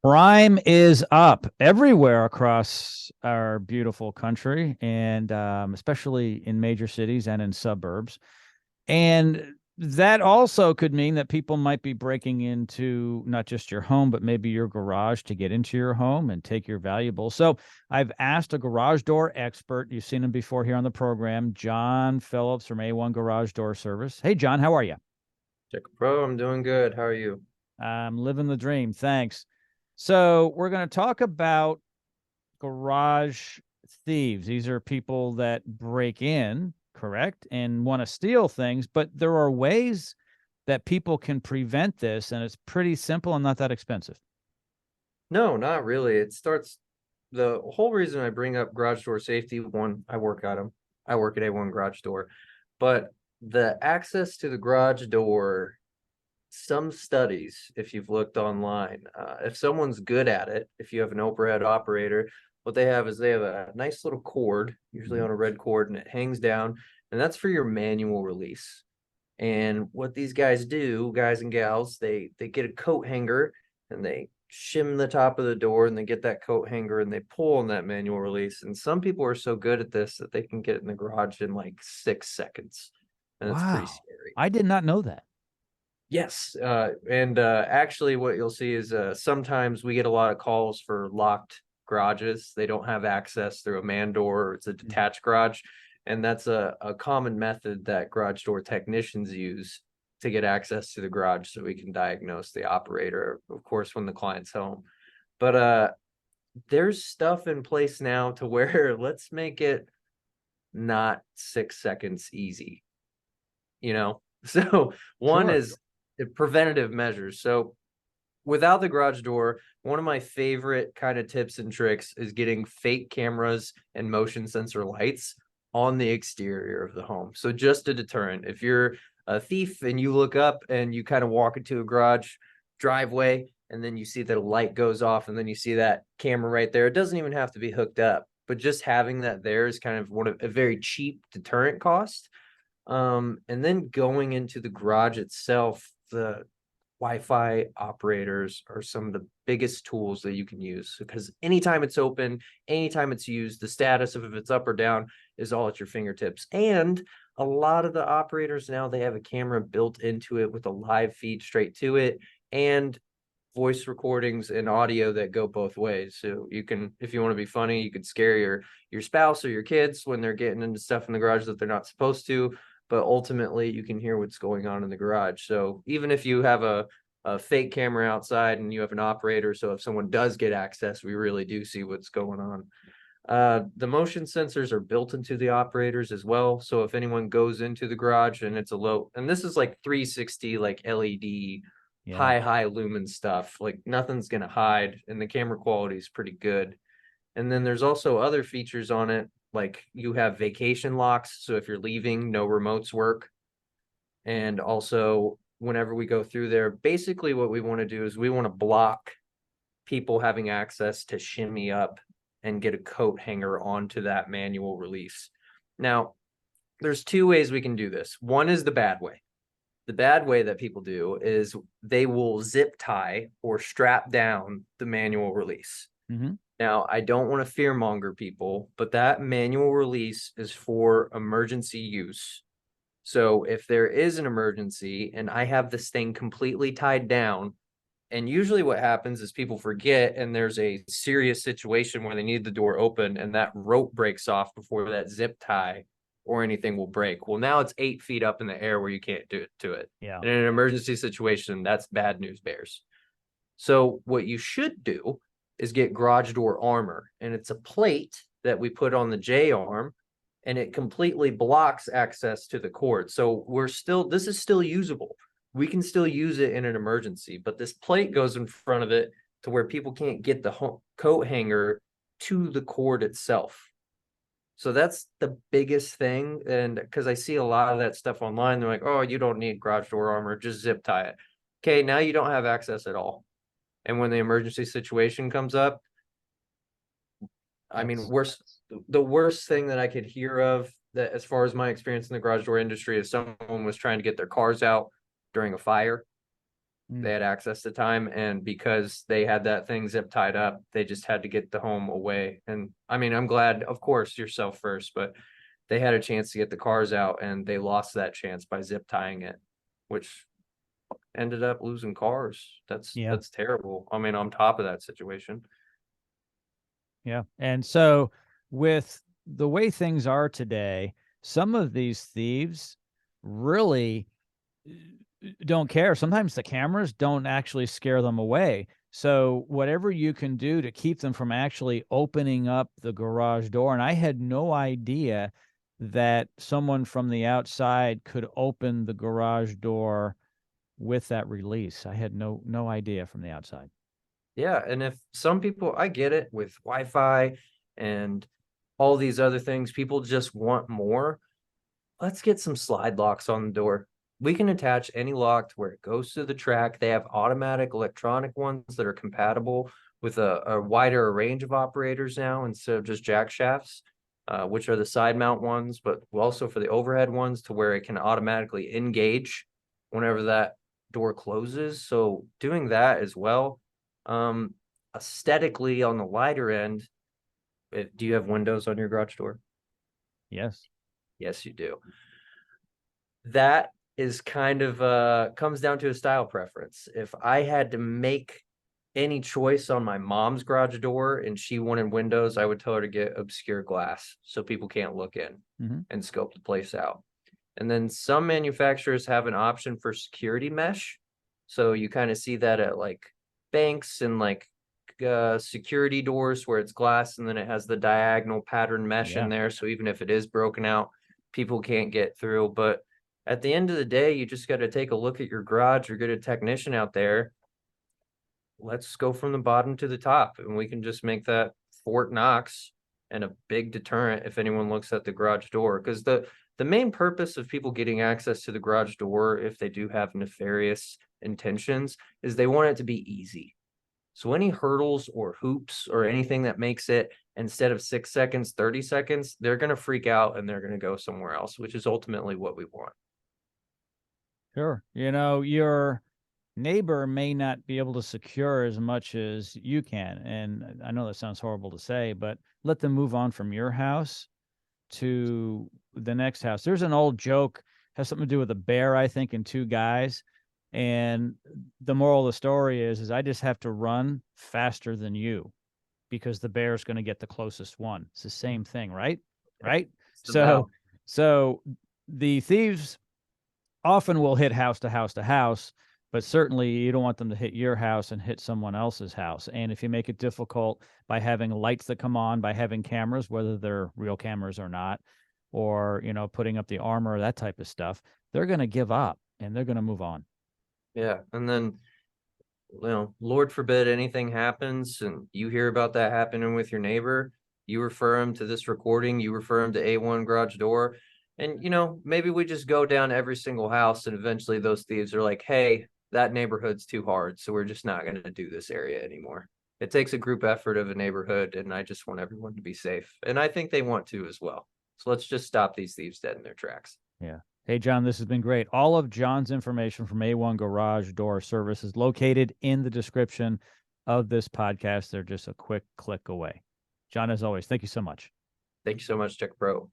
Crime is up everywhere across our beautiful country, and especially in major cities and in suburbs. And that also could mean that people might be breaking into not just your home, but maybe your garage to get into your home and take your valuables. So I've asked a garage door expert. You've seen him before here on the program, Jon Phillips from A1 Garage Door Service. Hey, John, how are you? Check, bro. I'm doing good. How are you? I'm living the dream. Thanks. So we're going to talk about garage thieves. These are people that break in, correct, and want to steal things, but there are ways that people can prevent this, and it's pretty simple and not that expensive. No, not really. The whole reason I bring up garage door safety, one, I work at A1 Garage Door, but the access to the garage door, some studies, if you've looked online, if someone's good at it, if you have an overhead operator, what they have is they have a nice little cord, usually Mhm. on a red cord, and it hangs down, and that's for your manual release. And what these guys do, guys and gals, they get a coat hanger and they shim the top of the door and they get that coat hanger and they pull on that manual release. And some people are so good at this that they can get it in the garage in like 6 seconds. And it's pretty Wow. scary. I did not know that. Yes. And actually, what you'll see is sometimes we get a lot of calls for locked garages. They don't have access through a man door, or it's a Mhm. detached garage. And that's a common method that garage door technicians use to get access to the garage so we can diagnose the operator, of course, when the client's home. But there's stuff in place now to where let's make it not 6 seconds easy, you know? So one Sure. is preventative measures. So without the garage door, one of my favorite kind of tips and tricks is getting fake cameras and motion sensor lights on the exterior of the home. So just a deterrent. If you're a thief and you look up and you kind of walk into a garage driveway and then you see that a light goes off and then you see that camera right there, it doesn't even have to be hooked up. But just having that there is kind of one of a very cheap deterrent cost. And then going into the garage itself, the Wi-Fi operators are some of the biggest tools that you can use because anytime it's open, anytime it's used, the status of if it's up or down is all at your fingertips. And a lot of the operators now they have a camera built into it with a live feed straight to it and voice recordings and audio that go both ways. So you can, if you want to be funny, you could scare your spouse or your kids when they're getting into stuff in the garage that they're not supposed to, but ultimately you can hear what's going on in the garage. So even if you have a fake camera outside and you have an operator, so if someone does get access, we really do see what's going on. The motion sensors are built into the operators as well. So if anyone goes into the garage and it's a low, and this is like 360, like LED, Yeah. high lumen stuff, like nothing's going to hide, and the camera quality is pretty good. And then there's also other features on it, like you have vacation locks. So if you're leaving, no remotes work. And also, whenever we go through there, basically what we want to do is we want to block people having access to shimmy up and get a coat hanger onto that manual release. Now, there's two ways we can do this. One is the bad way. The bad way that people do is they will zip tie or strap down the manual release. Hmm. Now, I don't want to fearmonger people, but that manual release is for emergency use. So if there is an emergency and I have this thing completely tied down, and usually what happens is people forget and there's a serious situation where they need the door open and that rope breaks off before that zip tie or anything will break. Well, now it's 8 feet up in the air where you can't do it to it. Yeah. And in an emergency situation, that's bad news bears. So what you should do is get garage door armor, and it's a plate that we put on the J arm, and it completely blocks access to the cord. So this is still usable. We can still use it in an emergency, but this plate goes in front of it to where people can't get the coat hanger to the cord itself. So that's the biggest thing. And because I see a lot of that stuff online, they're like, oh, you don't need garage door armor, just zip tie it. Okay, now you don't have access at all. And when the emergency situation comes up, I mean, That's the worst thing that I could hear of that, as far as my experience in the garage door industry, is someone was trying to get their cars out during a fire. They had access to time, and because they had that thing zip tied up, they just had to get the home away. And I mean, I'm glad, of course, yourself first, but they had a chance to get the cars out, and they lost that chance by zip tying it, which ended up losing cars. Yeah. That's terrible. I mean, on top of that situation. Yeah. And so with the way things are today, some of these thieves really don't care. Sometimes the cameras don't actually scare them away. So whatever you can do to keep them from actually opening up the garage door. And I had no idea that someone from the outside could open the garage door with that release. I had no idea from the outside. Yeah, and if some people, I get it with Wi-Fi and all these other things, people just want more. Let's get some slide locks on the door. We can attach any lock to where it goes to the track. They have automatic electronic ones that are compatible with a wider range of operators now instead of just jack shafts, which are the side mount ones, but also for the overhead ones to where it can automatically engage whenever that door closes. So doing that as well. Aesthetically on the lighter end, do you have windows on your garage door? Yes. Yes, you do. That is kind of comes down to a style preference. If I had to make any choice on my mom's garage door and she wanted windows, I would tell her to get obscure glass so people can't look in and scope the place out. And then some manufacturers have an option for security mesh. So you kind of see that at like banks and like security doors where it's glass and then it has the diagonal pattern mesh in Yeah. there. So even if it is broken out, people can't get through. But at the end of the day, you just got to take a look at your garage or get a technician out there. Let's go from the bottom to the top, and we can just make that Fort Knox and a big deterrent if anyone looks at the garage door. Because the main purpose of people getting access to the garage door, if they do have nefarious intentions, is they want it to be easy. So any hurdles or hoops or anything that makes it instead of 6 seconds, 30 seconds, they're going to freak out and they're going to go somewhere else, which is ultimately what we want. Sure. You know, your neighbor may not be able to secure as much as you can. And I know that sounds horrible to say, but let them move on from your house to the next house. There's an old joke, has something to do with a bear, I think, and two guys. And the moral of the story is I just have to run faster than you because the bear's going to get the closest one. It's the same thing, right? Right. So the thieves often will hit house to house to house, but certainly you don't want them to hit your house and hit someone else's house. And if you make it difficult by having lights that come on, by having cameras, whether they're real cameras or not, or, you know, putting up the armor, that type of stuff, they're going to give up and they're going to move on. Yeah. And then, Lord forbid anything happens and you hear about that happening with your neighbor, you refer him to this recording, you refer him to A1 Garage Door. And, maybe we just go down every single house and eventually those thieves are like, hey, that neighborhood's too hard. So we're just not going to do this area anymore. It takes a group effort of a neighborhood, and I just want everyone to be safe. And I think they want to as well. So let's just stop these thieves dead in their tracks. Yeah. Hey, Jon, this has been great. All of Jon's information from A1 Garage Door Service is located in the description of this podcast. They're just a quick click away. Jon, as always, thank you so much. Thank you so much, Tech Pro.